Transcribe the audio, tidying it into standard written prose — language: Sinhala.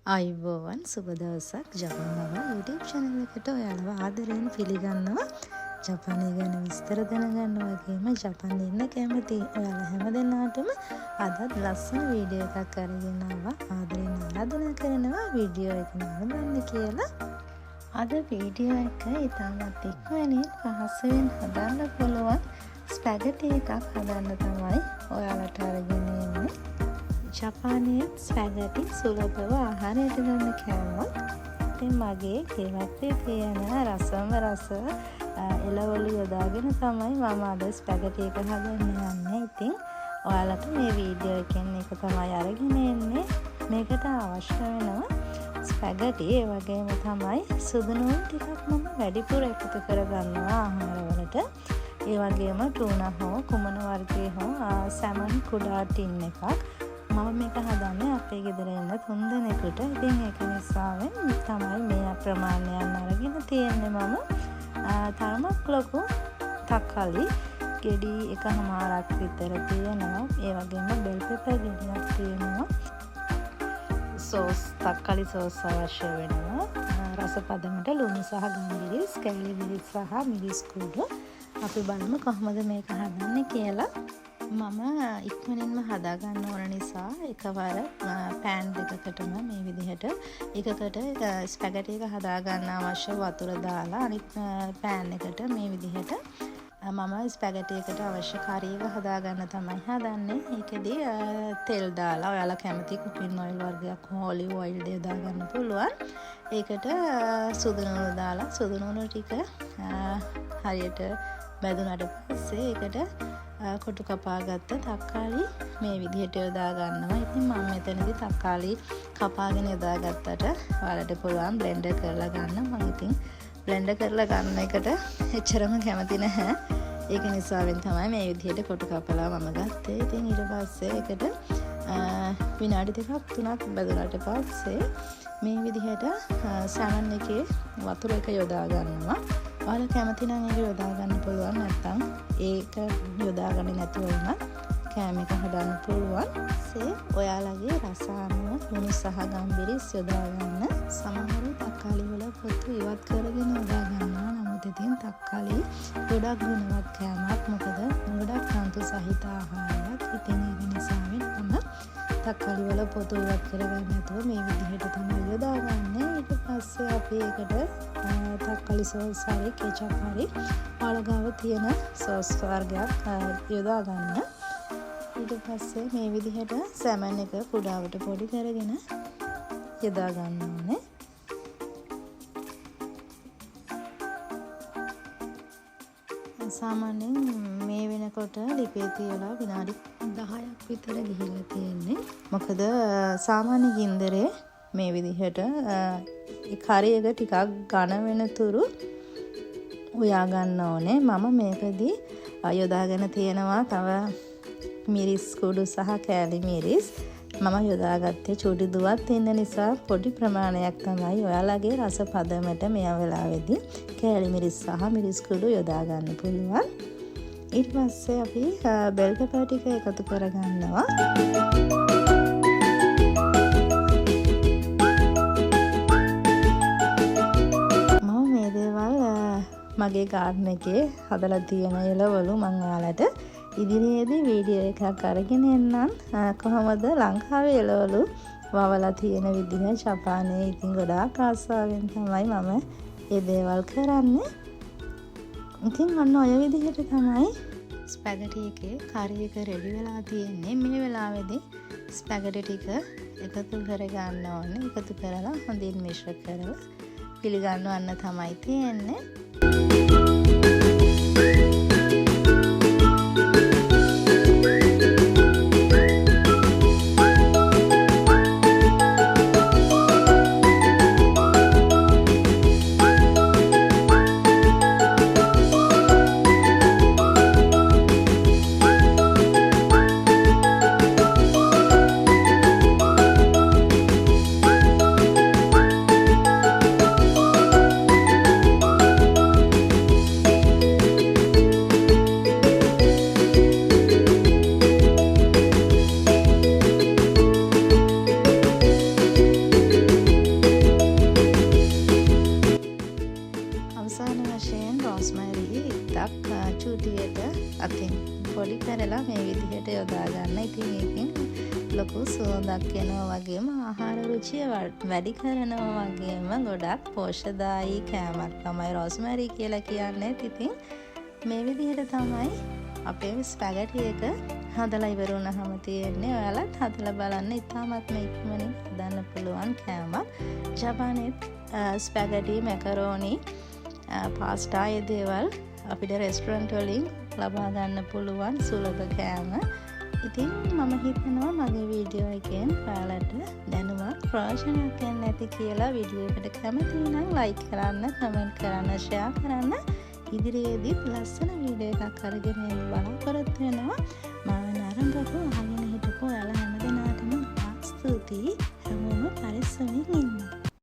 අයිබෝවන් සුබ දවසක් ජපන් YouTube channel එකට ඔයාලව ආදරයෙන් පිළිගන්නවා. ජපානය ගැන විස්තර දැනගන්න වගේම ජපාන් ඉන්න කැමති ඔයාලා හැමදෙනාටම අදත් ලස්සන වීඩියෝ එකක් අරගෙන ආවා. ආදරයෙන් ආරාධනා කරනවා වීඩියෝ එක නරඹන්න කියලා. අද වීඩියෝ එක ඉතාමත් ඉක්මනින් පහසුවෙන් හදන්න පුළුවන් ස්පැගටි එකක් හදන්න තමයි ඔයාලට අරගෙන එන්නේ. ජපානයේ ස්පැගටි සුලභව ආහාරයට ගන්න කෑමක්. ඉතින් මගේ ගෙවත්තේ තියෙන රසම රස එළවලු යොදාගෙන තමයි මම අද ස්පැගටි එක හදන්න යන්නේ. ඉතින් ඔයාලට මේ වීඩියෝ එකෙන් එක තමයි අරගෙන එන්නේ. මේකට අවශ්‍ය වෙනවා ස්පැගටි, ඒ වගේම තමයි සුදු නූල් ටිකක් මම වැඩිපුර එකතු කරගන්නවා ආහාරවලට. ඒ වගේම ටූනා හෝ කුමන වර්ගයේ හෝ සැමන් කුඩා ටින් එකක්. මම මේක හදන්නේ අපේ ගෙදර ඉන්න 3 දෙනෙකුට. ඉතින් ඒක නිසාවෙන් තමයි මේ ප්‍රමාණයන් අරගෙන තියෙන්නේ. මම තරමක් ලොකු තක්කාලි ගෙඩි එකමාරක් විතර තියෙනවා. ඒ වගේම බෙල් පෙපර් ගෙඩියක් තියෙනවා. තක්කාලි සෝස් අවශ්‍ය වෙනවා. රස පදමට ලුණු සහ ගම්මිරිස්, කැලි මිරිස් සහ මිරිස් කුඩු. අපි බලමු කොහොමද මේක හදන්නේ කියලා. මම ඉක්මනින්ම හදා ගන්න ඕන නිසා එකවර පෑන් දෙකකටම මේ විදිහට එකකට ස්පැගටි එක හදා ගන්න අවශ්‍ය වතුර දාලා අනිත් පෑන් එකට මේ විදිහට මම ස්පැගටි එකට අවශ්‍ය කරි එක හදා ගන්න තමයි හදන්නේ. ඒකෙදි තෙල් දාලා ඔයාලා කැමති කුකින් ඔයිල් වර්ගයක් හෝ ඔලිව් ඔයිල් යොදා ගන්න පුළුවන්. ඒකට සුදු නූල් දාලා සුදු නූල් ටික හරියට බැදුනට පස්සේ ඒකට කොටු කපාගත්ත තක්කාලි මේ විදිහට යොදා ගන්නවා. ඉතින් මම මෙතනදී තක්කාලි කපාගෙන යොදා ගත්තට ඔයාලට පුළුවන් බ්ලෙන්ඩර් කරලා ගන්න. මම ඉතින් බ්ලෙන්ඩර් කරලා ගන්න එකට එච්චරම කැමති නැහැ. ඒක නිසාවෙන් තමයි මේ විදිහට කොටු කපලා මම ගත්තේ. ඉතින් ඊට පස්සේ ඒකට විනාඩි 2ක් 3ක් බැදුනට පස්සේ මේ විදිහට සැමන් එකේ වතුර එක යොදා ගන්නවා. ඔයාලා කැමති නම් ඒක යොදා ගන්න පුළුවන්. නැත්නම් ඒක යොදාගන්නේ නැතුව වුණත් කෑම එක හදන්න පුළුවන්. ඔයාලගේ රස අනුව ලුණු සහ ගම්මිරිස් යොදා ගන්න. සමහරු තක්කාලි වල පොතු ඉවත් කරගෙන යොදා ගන්නවා. නමුත් ඉතින් තක්කාලි ගොඩක් ගුණවත් කෑමක්. මොකද ගොඩක් කාන්තු සහිත ආහාරයක්. ඉතින් ඒක නිසාවෙන් මම තක්කාලි වල පොතු ඉවත් කරගන්න නැතුව මේ විදිහට තමයි යොදාගන්නේ. ඊට පස්සේ අපි ඒකට තක්කාලි සෝස් හරි කෙචප් හරි ඔයාලගාව තියෙන සෝස් වර්ගයක් යොදා ගන්න. ඊට පස්සේ මේ විදිහට සැමන් එක කුඩාවට පොඩි කරගෙන යොදා ගන්න ඕනේ. සාමාන්‍යයෙන් මේ වෙනකොට ලිපේ තියලා විනාඩි 10ක් විතර ගිහිල්ලා තියෙන්නේ. මොකද සාමාන්‍ය ගින්දරේ මේ විදිහට ඒ කරි එක ටිකක් ඝන වෙනතුරු උයා ගන්න ඕනේ. මම මේකදී යොදාගෙන තියෙනවා තව මිරිස් කුඩු සහ කෑලි මිරිස්. මම යොදාගත්තේ චුටි දුවත් ඉන්න නිසා පොඩි ප්‍රමාණයක් තමයි. ඔයාලගේ රස පදමට මේ වෙලාවේදී කෑලි මිරිස් සහ මිරිස් කුඩු යොදා ගන්න පුළුවන්. ඊට පස්සේ අපි බෙල් පෙපර් ටික එකතු කරගන්නවා. මම මේ දේවල් මගේ ගාඩන් එකේ හදලා තියෙන එළවලු මම ඔයාලට ඉදිරියේදී වීඩියෝ එකක් අරගෙන එන්නම්. කොහොමද ලංකාවේ එළවලු වවලා තියෙන විදිහ ජපානයේ ඉතින් ගොඩාක් ආසාවෙන් තමයි මම මේ දේවල් කරන්නේ. ඉතින් ඔන්න ඔය විදිහට තමයි ස්පැගටි එකේ කරි එක රෙඩි වෙලා තියෙන්නේ. මේ වෙලාවේදී ස්පැගටි ටික එකතු කරගන්න ඕනේ. එකතු කරලා හොඳින් මිශ්‍ර කරලා පිළිගන්නවන්න තමයි තියෙන්නේ. හදා ගන්න. ඉතින් ඒකෙන් ලොකු සුවඳක් එනවා වගේම ආහාර රුචිය වැඩි කරනවා වගේම ගොඩක් පෝෂ්‍යදායී කෑමක් තමයි රෝස්මැරි කියලා කියන්නේ. ඉතින් මේ විදිහට තමයි අපේ ස්පැගටි එක හදලා ඉවර වුණාම තියෙන්නේ. ඔයාලත් හදලා බලන්න. ඉතාමත්ම ඉක්මනින් හදන්න පුළුවන් කෑමක්. ජපානයේ ස්පැගටි, මැකරෝනි, පාස්ටා ඒ දේවල් අපිට රෙස්ටොරන්ට් වලින් ලබා ගන්න පුළුවන් සුලභ කෑම. ඉතින් මම හිතනවා මගේ වීඩියෝ එකෙන් ඔයාලට දැනුමක් ප්‍රයෝජනයක් ගන්න ඇති කියලා. වීඩියෝ එකට කැමති නම් ලයික් කරන්න, කමෙන්ට් කරන්න, ෂෙයා කරන්න. ඉදිරියේදීත් ලස්සන වීඩියෝ එකක් අරගෙන එන්න බලාපොරොත්තු වෙනවා. මම නරඹපු අහගෙන හිටපු ඔයාලා හැමදෙනාටම ස්තුතියි.